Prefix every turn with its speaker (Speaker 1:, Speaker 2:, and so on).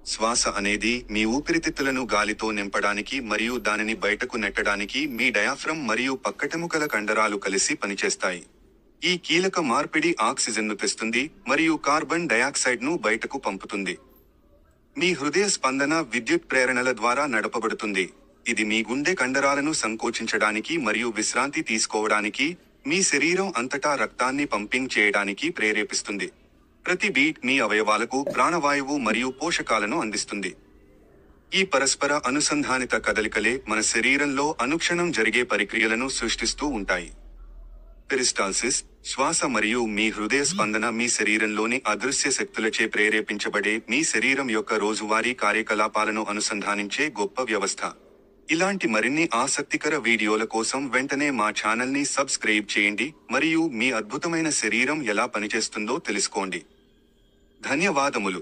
Speaker 1: శ్వాస అనేది మీ ఊపిరితిత్తులను గాలితో నింపడానికి మరియు దానిని బయటకు నెట్టడానికి మీ డయాఫ్రమ్ మరియు పక్కటెముకల కండరాలు కలిసి పనిచేస్తాయి. ఈ కీలక మార్పిడి ఆక్సిజన్ను తెస్తుంది మరియు కార్బన్ డయాక్సైడ్ను బయటకు పంపుతుంది. మీ హృదయ స్పందన విద్యుత్ ప్రేరణల ద్వారా నడపబడుతుంది. ఇది మీ గుండె కండరాలను సంకోచించడానికి మరియు విశ్రాంతి తీసుకోవడానికి, మీ శరీరం అంతటా రక్తాన్ని పంపింగ్ చేయడానికి ప్రేరేపిస్తుంది. ప్రతి బీట్ మీ అవయవాలకు ప్రాణవాయువు మరియు పోషకాలను అందిస్తుంది. ఈ పరస్పర అనుసంధానిత కదలికలే మన శరీరంలో అనుక్షణం జరిగే ప్రక్రియలను సృష్టిస్తూ ఉంటాయి. పెరిస్టాల్సిస్, శ్వాస మరియు మీ హృదయ స్పందన మీ శరీరంలోని అదృశ్య శక్తులచే ప్రేరేపించబడే మీ శరీరం యొక్క రోజువారీ కార్యకలాపాలను అనుసంధానించే గొప్ప వ్యవస్థ. ఇలాంటి మరిన్ని ఆసక్తికర వీడియోల కోసం వెంటనే మా ఛానల్ని సబ్స్క్రైబ్ చేయండి మరియు మీ అద్భుతమైన శరీరం ఎలా పనిచేస్తుందో తెలుసుకోండి. ధన్యవాదములు.